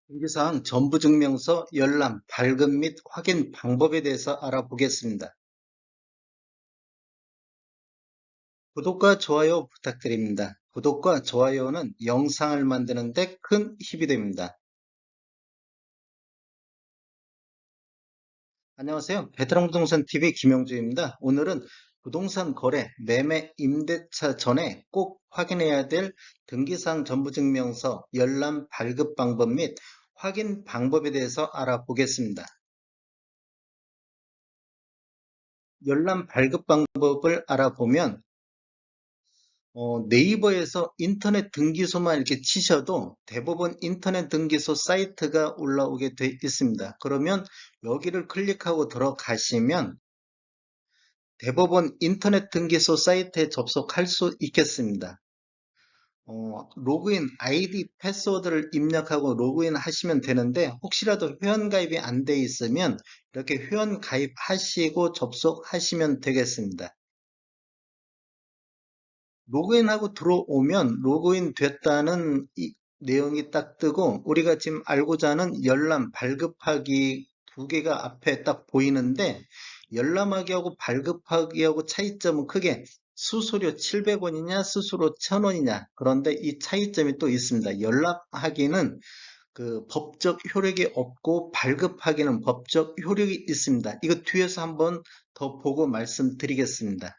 공개사항 전부증명서 열람, 발급 및 확인 방법에 대해서 알아보겠습니다. 구독과 좋아요 부탁드립니다. 구독과 좋아요는 영상을 만드는 데 큰 힘이 됩니다. 안녕하세요. 베테랑 부동산 TV 김영주입니다. 오늘은 부동산 거래, 매매, 임대차 전에 꼭 확인해야 될 등기사항 전부증명서 열람, 발급 방법 및 확인 방법에 대해서 알아보겠습니다. 열람, 발급 방법을 알아보면 네이버에서 인터넷 등기소만 이렇게 치셔도 대부분 인터넷 등기소 사이트가 올라오게 돼 있습니다. 그러면 여기를 클릭하고 들어가시면 대법원 인터넷 등기소 사이트에 접속할 수 있겠습니다. 로그인 아이디 패스워드를 입력하고 로그인 하시면 되는데 혹시라도 회원가입이 안 돼 있으면 이렇게 회원가입하시고 접속하시면 되겠습니다. 로그인하고 들어오면 로그인 됐다는 내용이 딱 뜨고 우리가 지금 알고자 하는 열람, 발급하기 두 개가 앞에 딱 보이는데 열람하기하고 발급하기하고 차이점은 크게 수수료 700원이냐 수수료 1000원이냐 그런데 이 차이점이 또 있습니다. 열람하기는 그 법적 효력이 없고 발급하기는 법적 효력이 있습니다. 이거 뒤에서 한번 더 보고 말씀드리겠습니다.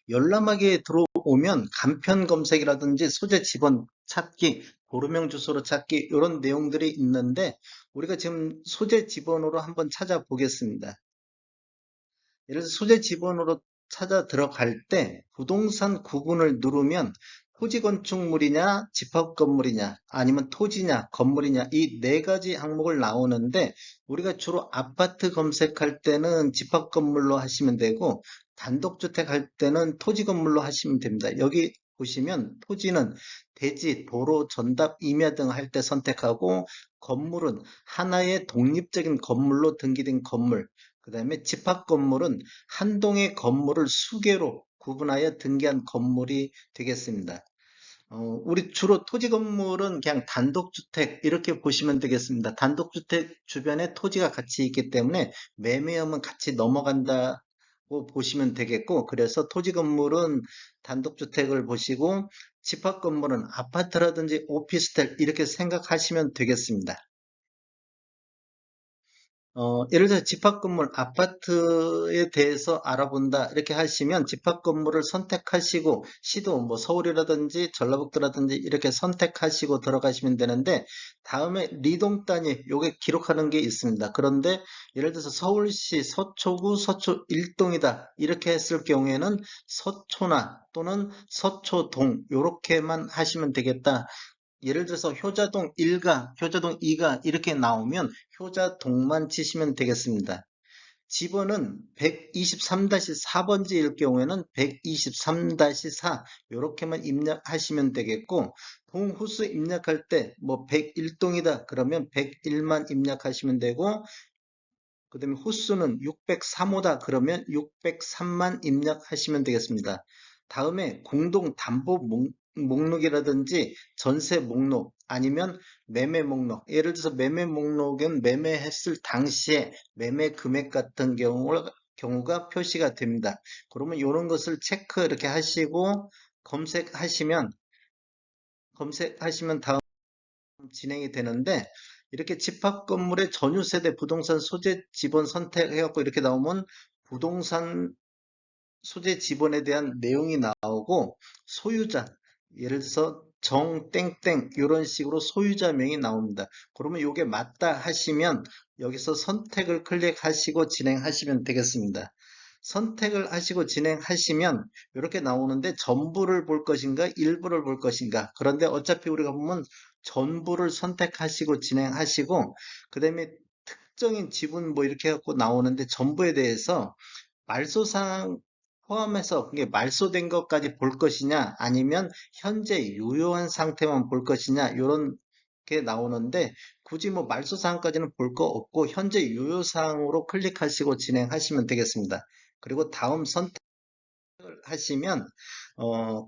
열람하기에 들어오면 간편 검색이라든지 소재 지번 찾기, 도로명 주소로 찾기 이런 내용들이 있는데 우리가 지금 소재 지번으로 한번 찾아보겠습니다. 예를 들어서 소재 지번으로 찾아 들어갈 때 부동산 구분을 누르면 토지 건축물이냐 집합 건물이냐 아니면 토지냐 건물이냐 이 네 가지 항목을 나오는데 우리가 주로 아파트 검색할 때는 집합 건물로 하시면 되고 단독주택 할 때는 토지 건물로 하시면 됩니다. 여기 보시면 토지는 대지, 도로, 전답, 임야 등 할 때 선택하고 건물은 하나의 독립적인 건물로 등기된 건물, 그 다음에 집합 건물은 한 동의 건물을 수개로 구분하여 등기한 건물이 되겠습니다. 우리 주로 토지 건물은 그냥 단독주택 이렇게 보시면 되겠습니다. 단독주택 주변에 토지가 같이 있기 때문에 매매하면 같이 넘어간다고 보시면 되겠고, 그래서 토지 건물은 단독주택을 보시고 집합 건물은 아파트라든지 오피스텔 이렇게 생각하시면 되겠습니다. 예를 들어서 집합 건물, 아파트에 대해서 알아본다 이렇게 하시면 집합 건물을 선택하시고 시도 뭐 서울이라든지 전라북도라든지 이렇게 선택하시고 들어가시면 되는데 다음에 리동 단위 요게 기록하는 게 있습니다. 그런데 예를 들어서 서울시 서초구 서초 1동이다 이렇게 했을 경우에는 서초나 또는 서초동 요렇게만 하시면 되겠다. 예를 들어서 효자동 1가, 효자동 2가 이렇게 나오면 효자동만 치시면 되겠습니다. 집원은 123-4번지일 경우에는 123-4 이렇게만 입력하시면 되겠고 동호수 입력할 때 뭐 101동이다 그러면 101만 입력하시면 되고 그 다음에 호수는 603호다 그러면 603만 입력하시면 되겠습니다. 다음에 공동 담보 목록이라든지 전세 목록 아니면 매매 목록 예를 들어서 매매 목록은 매매했을 당시에 매매 금액 같은 경우가 표시가 됩니다. 그러면 이런 것을 체크 이렇게 하시고 검색하시면 다음 진행이 되는데 이렇게 집합 건물의 전유세대 부동산 소재 지번 선택해갖고 이렇게 나오면 부동산 소재 지번에 대한 내용이 나오고 소유자 예를 들어서 정 땡땡 이런 식으로 소유자명이 나옵니다. 그러면 이게 맞다 하시면 여기서 선택을 클릭하시고 진행하시면 되겠습니다. 선택을 하시고 진행하시면 이렇게 나오는데 전부를 볼 것인가 일부를 볼 것인가 그런데 어차피 우리가 보면 전부를 선택하시고 진행하시고 그 다음에 특정인 지분 뭐 이렇게 해갖고 나오는데 전부에 대해서 말소상 포함해서 그게 말소된 것까지 볼 것이냐 아니면 현재 유효한 상태만 볼 것이냐 이런 게 나오는데 굳이 뭐 말소사항까지는 볼 거 없고 현재 유효사항으로 클릭하시고 진행하시면 되겠습니다. 그리고 다음 선택을 하시면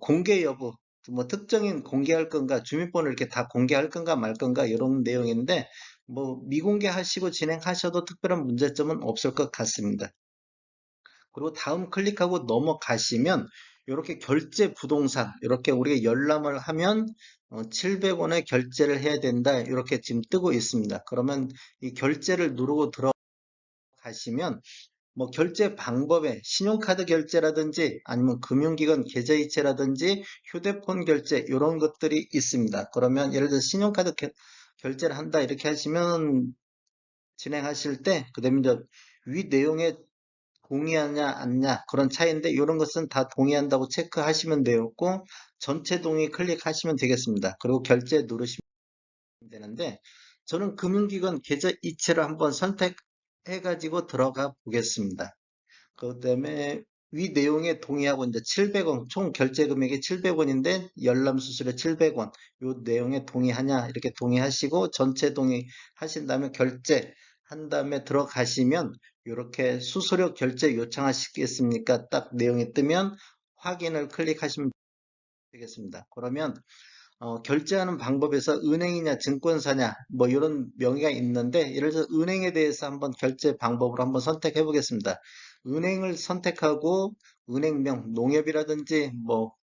공개 여부 뭐 특정인 공개할 건가, 주민번호 이렇게 다 공개할 건가 말 건가 이런 내용인데 뭐 미공개하시고 진행하셔도 특별한 문제점은 없을 것 같습니다. 그리고 다음 클릭하고 넘어가시면 이렇게 결제 부동산 이렇게 우리가 열람을 하면 700원의 결제를 해야 된다 이렇게 지금 뜨고 있습니다. 그러면 이 결제를 누르고 들어가시면 뭐 결제 방법에 신용카드 결제라든지 아니면 금융기관 계좌이체라든지 휴대폰 결제 이런 것들이 있습니다. 그러면 예를 들어 신용카드 결제를 한다 이렇게 하시면 진행하실 때 그다음에 이제 위 내용에 동의하냐 않냐 그런 차이인데 이런 것은 다 동의한다고 체크하시면 되었고 전체 동의 클릭하시면 되겠습니다. 그리고 결제 누르시면 되는데 저는 금융기관 계좌 이체를 한번 선택해 가지고 들어가 보겠습니다. 그다음에 위 내용에 동의하고 이제 700원 총 결제 금액이 700원인데 열람 수수료 700원 요 내용에 동의하냐 이렇게 동의하시고 전체 동의하신 다음에 결제한 다음에 들어가시면 이렇게 수수료 결제 요청하시겠습니까? 딱 내용이 뜨면 확인을 클릭하시면 되겠습니다. 그러면 결제하는 방법에서 은행이냐 증권사냐 뭐 이런 명의가 있는데 예를 들어 은행에 대해서 한번 결제 방법으로 한번 선택해 보겠습니다. 은행을 선택하고 은행명 농협이라든지 뭐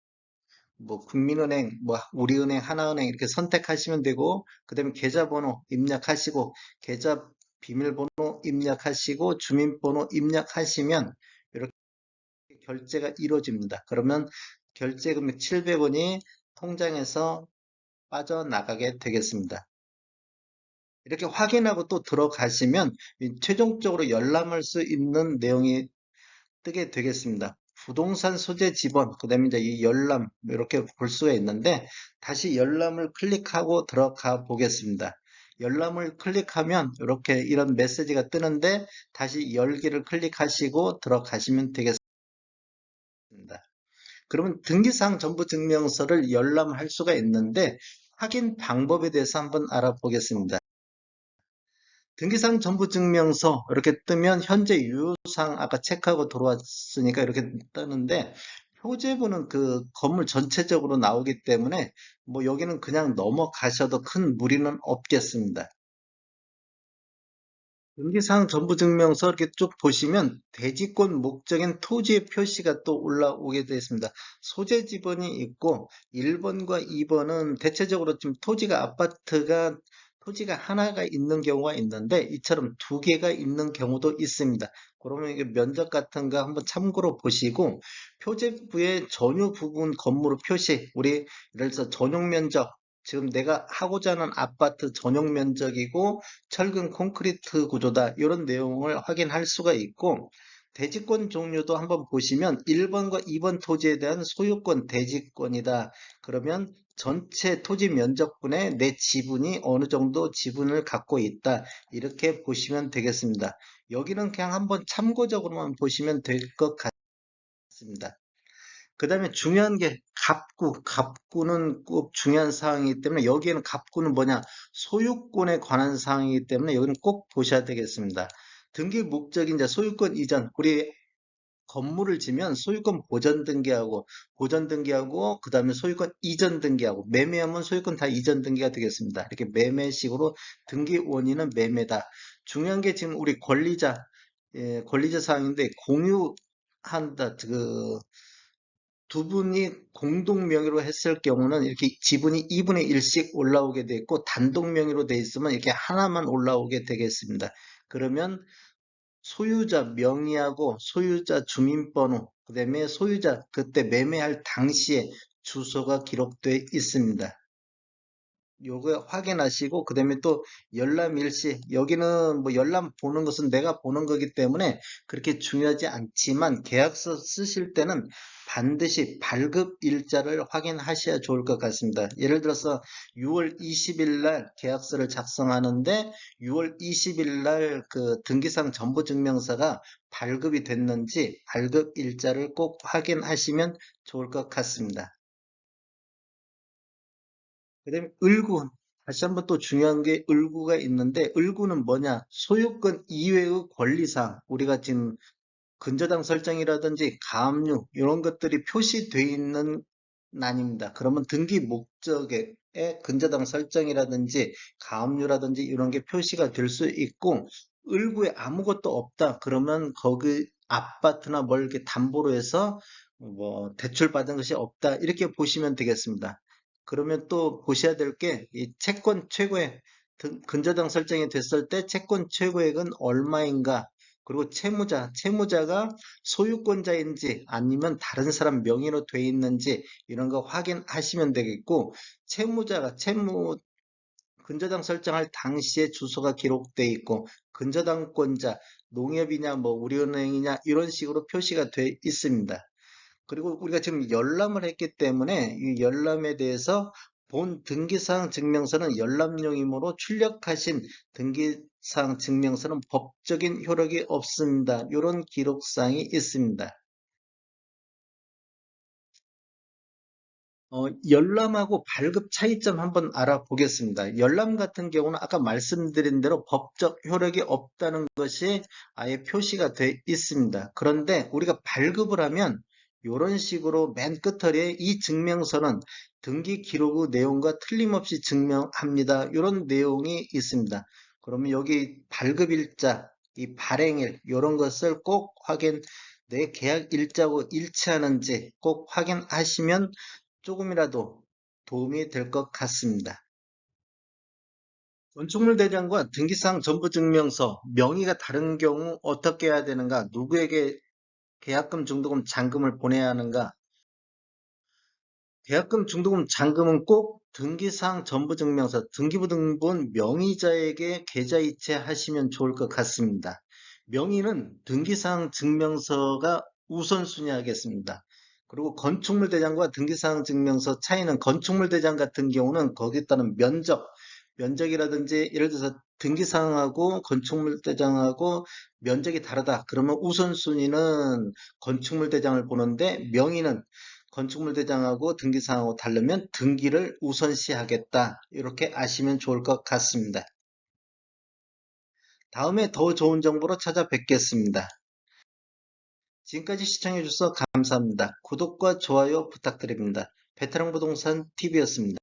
국민은행 뭐 우리은행 하나은행 이렇게 선택하시면 되고 그다음에 계좌번호 입력하시고 계좌 비밀번호 입력하시고 주민번호 입력하시면 이렇게 결제가 이루어집니다. 그러면 결제 금액 700원이 통장에서 빠져나가게 되겠습니다. 이렇게 확인하고 또 들어가시면 최종적으로 열람할 수 있는 내용이 뜨게 되겠습니다. 부동산 소재 지번, 그 다음에 이제 이 열람, 이렇게 볼 수가 있는데, 다시 열람을 클릭하고 들어가 보겠습니다. 열람을 클릭하면 이렇게 이런 메시지가 뜨는데, 다시 열기를 클릭하시고 들어가시면 되겠습니다. 그러면 등기사항 정보증명서를 열람할 수가 있는데, 확인 방법에 대해서 한번 알아보겠습니다. 등기사항 정보증명서 이렇게 뜨면 현재 유효사항 아까 체크하고 들어왔으니까 이렇게 뜨는데 표제부는 그 건물 전체적으로 나오기 때문에 뭐 여기는 그냥 넘어가셔도 큰 무리는 없겠습니다. 등기사항 정보증명서 이렇게 쭉 보시면 대지권 목적인 토지의 표시가 또 올라오게 되어 있습니다. 소재 지번이 있고 1번과 2번은 대체적으로 지금 토지가 하나가 있는 경우가 있는데 이처럼 두 개가 있는 경우도 있습니다. 그러면 이게 면적 같은 거 한번 참고로 보시고 표제부의 전유 부분 건물 표시 우리 예를 들어서 전용 면적 지금 내가 하고자 하는 아파트 전용 면적이고 철근 콘크리트 구조다. 이런 내용을 확인할 수가 있고 대지권 종류도 한번 보시면 1번과 2번 토지에 대한 소유권 대지권이다. 그러면 전체 토지 면적분의 내 지분이 어느 정도 지분을 갖고 있다. 이렇게 보시면 되겠습니다. 여기는 그냥 한번 참고적으로만 보시면 될 것 같습니다. 그 다음에 중요한 게 갑구. 갑구는 꼭 중요한 사항이기 때문에 여기에는 갑구는 뭐냐? 소유권에 관한 사항이기 때문에 여기는 꼭 보셔야 되겠습니다. 등기 목적인 이제 소유권 이전. 우리 건물을 지면 소유권 보전 등기하고 그 다음에 소유권 이전 등기하고 매매하면 소유권 다 이전 등기가 되겠습니다. 이렇게 매매식으로 등기 원인은 매매다. 중요한 게 지금 우리 권리자 사항인데 공유한다. 두 분이 공동 명의로 했을 경우는 이렇게 지분이 2분의 1씩 올라오게 돼 있고 단독 명의로 돼 있으면 이렇게 하나만 올라오게 되겠습니다. 그러면 소유자 명의하고 소유자 주민번호, 그다음에 소유자 그때 매매할 당시에 주소가 기록되어 있습니다. 요거 확인하시고 그다음에 또 열람 일시 여기는 뭐 열람 보는 것은 내가 보는 거기 때문에 그렇게 중요하지 않지만 계약서 쓰실 때는 반드시 발급 일자를 확인하셔야 좋을 것 같습니다. 예를 들어서 6월 20일 날 계약서를 작성하는데 6월 20일 날 그 등기상 정보증명서가 발급이 됐는지 발급 일자를 꼭 확인하시면 좋을 것 같습니다. 그다음에 을구 다시 한번 또 중요한 게 을구가 있는데 을구는 뭐냐? 소유권 이외의 권리사항 우리가 지금 근저당 설정이라든지 가압류 이런 것들이 표시되어 있는 아닙니다. 그러면 등기 목적에 근저당 설정이라든지 가압류라든지 이런 게 표시가 될 수 있고, 을구에 아무것도 없다 그러면 거기 아파트나 뭘 이렇게 담보로 해서 뭐 대출 받은 것이 없다 이렇게 보시면 되겠습니다. 그러면 또 보셔야 될 게 이 채권 최고액 근저당 설정이 됐을 때 채권 최고액은 얼마인가, 그리고 채무자가 소유권자인지 아니면 다른 사람 명의로 돼 있는지 이런 거 확인하시면 되겠고, 근저당 설정할 당시에 주소가 기록돼 있고, 근저당권자 농협이냐 뭐 우리은행이냐 이런 식으로 표시가 돼 있습니다. 그리고 우리가 지금 열람을 했기 때문에 이 열람에 대해서 본 등기사항 증명서는 열람용이므로 출력하신 등기사항 증명서는 법적인 효력이 없습니다. 이런 기록사항이 있습니다. 열람하고 발급 차이점 한번 알아보겠습니다. 열람 같은 경우는 아까 말씀드린 대로 법적 효력이 없다는 것이 아예 표시가 돼 있습니다. 그런데 우리가 발급을 하면 이런 식으로 맨 끝털에 이 증명서는 등기 기록 의 내용과 틀림없이 증명합니다. 이런 내용이 있습니다. 그러면 여기 발급일자, 이 발행일 이런 것을 꼭 내 계약 일자하고 일치하는지 꼭 확인하시면 조금이라도 도움이 될 것 같습니다. 건축물 대장과 등기사항 전부증명서, 명의가 다른 경우 어떻게 해야 되는가, 누구에게 계약금, 중도금, 잔금을 보내야 하는가. 계약금, 중도금, 잔금은 꼭 등기사항 전부증명서, 등기부등본 명의자에게 계좌이체 하시면 좋을 것 같습니다. 명의는 등기사항 증명서가 우선순위 하겠습니다. 그리고 건축물 대장과 등기사항 증명서 차이는, 건축물 대장 같은 경우는 거기에 따른 면적이라든지 예를 들어서 등기사항하고 건축물 대장하고 면적이 다르다. 그러면 우선순위는 건축물 대장을 보는데, 명의는 건축물 대장하고 등기사항하고 다르면 등기를 우선시하겠다. 이렇게 아시면 좋을 것 같습니다. 다음에 더 좋은 정보로 찾아뵙겠습니다. 지금까지 시청해주셔서 감사합니다. 구독과 좋아요 부탁드립니다. 베테랑 부동산 TV였습니다.